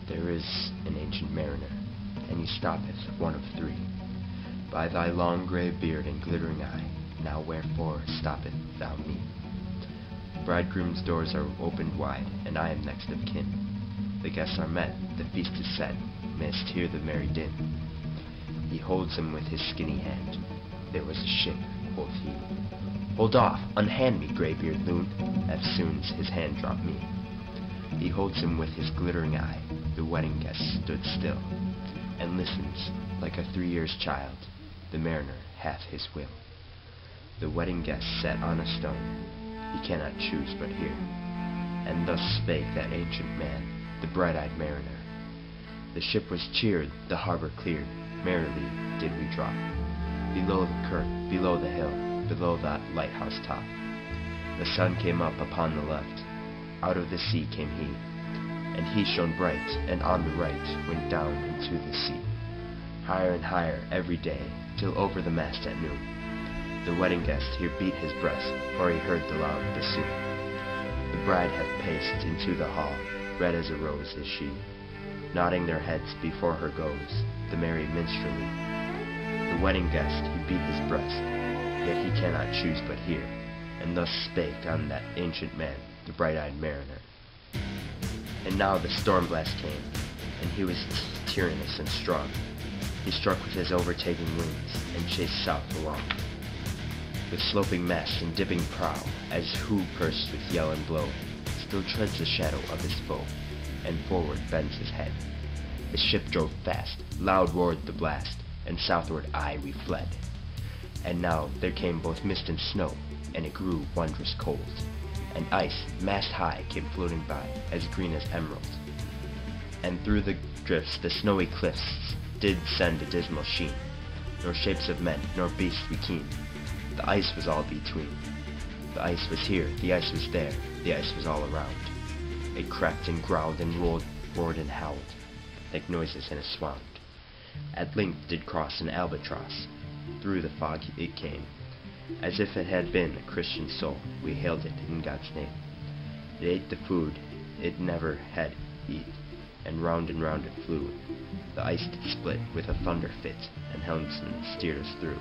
There is an ancient mariner, and he stoppeth, one of three. By thy long grey beard and glittering eye, now wherefore stoppeth thou me? Bridegroom's doors are opened wide, and I am next of kin. The guests are met, the feast is set, mayst hear the merry din. He holds him with his skinny hand. There was a ship, quoth he. Hold off, unhand me, greybeard loon, eftsoons his hand dropped me. He holds him with his glittering eye. The wedding guest stood still, and listens, like a 3 years child. The mariner hath his will. The wedding guest sat on a stone, he cannot choose but hear. And thus spake that ancient man, the bright-eyed mariner. The ship was cheered, the harbor cleared, merrily did we drop. Below the kirk, below the hill, below that lighthouse top. The sun came up upon the left, out of the sea came he, and he shone bright, and on the right went down into the sea. Higher and higher every day, till over the mast at noon. The wedding guest here beat his breast, for he heard the loud bassoon. The bride hath paced into the hall, red as a rose is she. Nodding their heads before her goes the merry minstrelsy. The wedding guest he beat his breast, yet he cannot choose but hear, and thus spake on that ancient man, the bright-eyed mariner. And now the storm blast came, and he was tyrannous and strong. He struck with his overtaking wings, and chased south along. With sloping mast and dipping prow, as who pursed with yell and blow, still treads the shadow of his foe, and forward bends his head. The ship drove fast, loud roared the blast, and southward aye we fled. And now there came both mist and snow, and it grew wondrous cold. And ice, mast high, came floating by, as green as emerald. And through the drifts the snowy cliffs did send a dismal sheen, nor shapes of men, nor beasts we keen. The ice was all between. The ice was here, the ice was there, the ice was all around. It cracked and growled and roared and howled, like noises in a swound. At length did cross an albatross. Through the fog it came, as if it had been a Christian soul. We hailed it in God's name. It ate the food it never had eat, and round it flew. The ice did split with a thunder fit, and helmsman steered us through.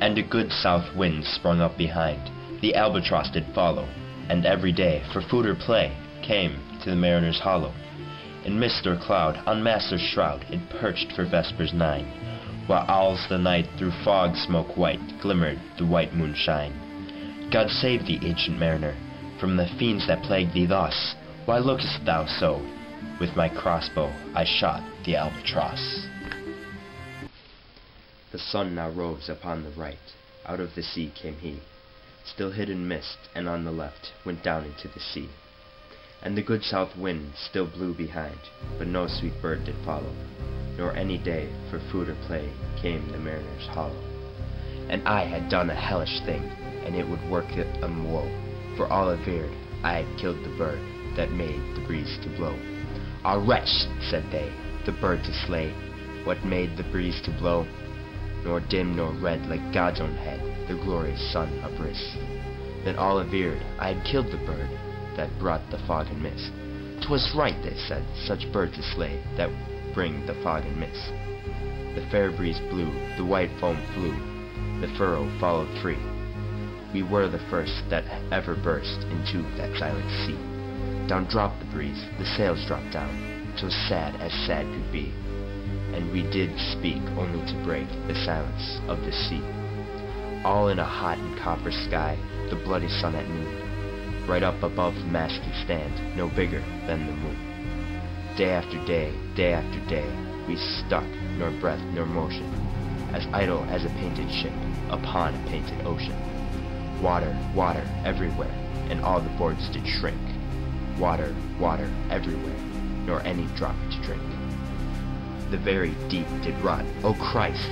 And a good south wind sprung up behind, the albatross did follow, and every day, for food or play, came to the mariner's hollow. In mist or cloud, on mast or shroud, it perched for vespers 9, while owls the night through fog smoke white glimmered the white moonshine. God save thee, ancient mariner, from the fiends that plague thee thus. Why lookest thou so? With my crossbow I shot the albatross. The sun now rose upon the right, out of the sea came he, still hid in mist, and on the left went down into the sea. And the good south wind still blew behind, but no sweet bird did follow, nor any day for food or play came the mariner's hollow. And I had done a hellish thing, and it would work a woe, for all averred I had killed the bird that made the breeze to blow. Ah, wretch, said they, the bird to slay, what made the breeze to blow? Nor dim nor red like God's own head, the glorious sun upriss. Then all averred I had killed the bird that brought the fog and mist. 'Twas right, they said, such bird to slay, that bring the fog and mist. The fair breeze blew, the white foam flew, the furrow followed free. We were the first that ever burst into that silent sea. Down dropped the breeze, the sails dropped down, so sad as sad could be, and we did speak only to break the silence of the sea. All in a hot and copper sky, the bloody sun at noon, right up above the mast did stand, no bigger than the moon. Day after day, we stuck, nor breath nor motion, as idle as a painted ship upon a painted ocean. Water, water everywhere, and all the boards did shrink. Water, water everywhere, nor any drop to drink. The very deep did rot, O Christ,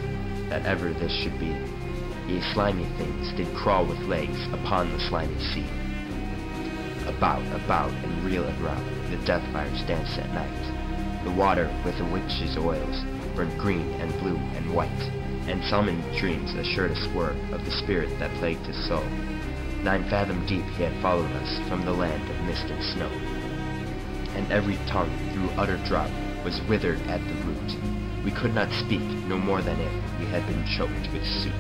that ever this should be. Ye slimy things did crawl with legs upon the slimy sea. About, and reel and round, the death fires danced at night. The water with the witches' oils burned green and blue and white, and some in dreams assured us were of the spirit that plagued his soul. 9 fathom deep he had followed us from the land of mist and snow. And and every tongue through utter drought was withered at the root. We could not speak, no more than if we had been choked with soot.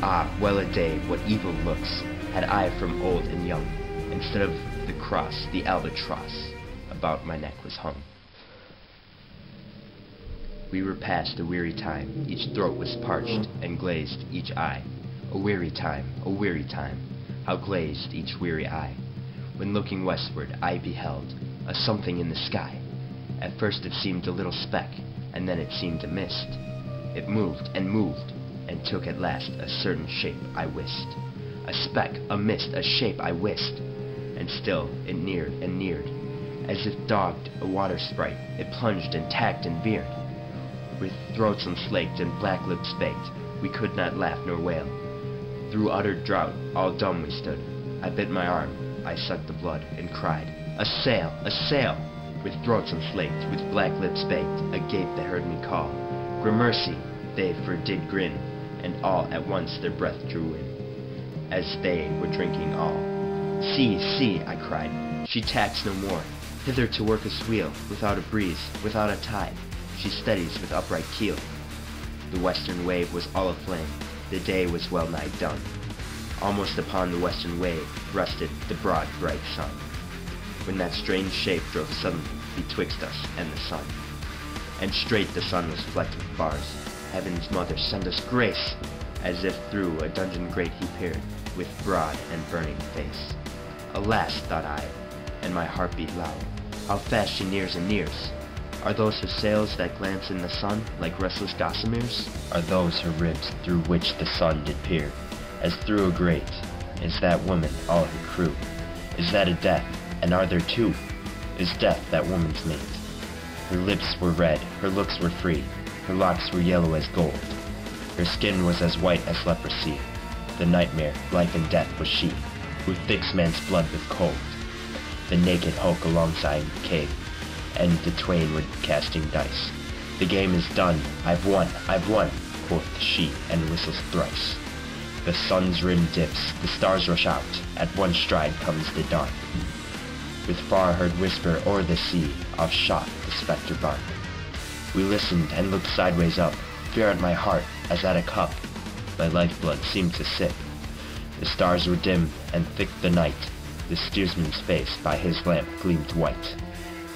Ah, well a day, what evil looks had I from old and young. Instead of the cross, the albatross about my neck was hung. We were past a weary time, each throat was parched and glazed each eye. A weary time, how glazed each weary eye. When looking westward I beheld a something in the sky. At first it seemed a little speck, and then it seemed a mist. It moved, and took at last a certain shape I wist. A speck, a mist, a shape I wist. And still it neared and neared. As if dogged a water sprite, it plunged and tacked and veered. With throats unslaked and black lips baked, we could not laugh nor wail. Through utter drought, all dumb we stood. I bit my arm, I sucked the blood, and cried, "A sail! A sail!" With throats unslaked, with black lips baked, agape they heard me call. Gramercy, they for did grin, and all at once their breath drew in, as they were drinking all. "See, see," I cried, "she tacks no more. Hither to work a wheel, without a breeze, without a tide, she steadies with upright keel." The western wave was all aflame, the day was well nigh done. Almost upon the western wave rested the broad bright sun, when that strange shape drove suddenly betwixt us and the sun. And straight the sun was flecked with bars. Heaven's mother, send us grace! As if through a dungeon grate he peered, with broad and burning face. Alas, thought I, and my heart beat loud, how fast she nears and nears! Are those her sails that glance in the sun like restless gossameres? Are those her ribs through which the sun did peer, as through a grate? Is that woman all her crew? Is that a death, and are there two? Is death that woman's mate? Her lips were red, her looks were free, her locks were yellow as gold. Her skin was as white as leprosy. The nightmare, life and death was she, who thicks man's blood with cold. The naked hulk alongside came, and the twain were casting dice. "The game is done, I've won, quoth she, and whistles thrice. The sun's rim dips, the stars rush out, at one stride comes the dark. With far-heard whisper o'er the sea, off shot the spectre bark. We listened and looked sideways up, fear at my heart as at a cup. My lifeblood seemed to sip. The stars were dim and thick the night. The steersman's face by his lamp gleamed white.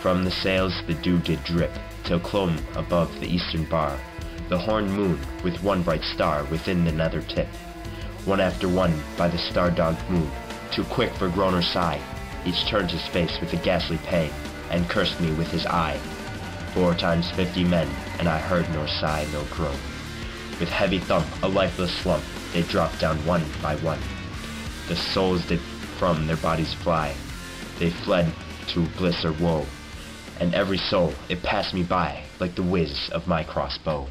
From the sails the dew did drip, till clomb above the eastern bar the horned moon with one bright star within the nether tip. One after one by the star-dogged moon, too quick for groan or sigh, each turned his face with a ghastly pang, and cursed me with his eye. 4 times 50 men, and I heard nor sigh nor groan. With heavy thump, a lifeless slump, they dropped down one by one. The souls did from their bodies fly, they fled to bliss or woe, and every soul, it passed me by like the whiz of my crossbow.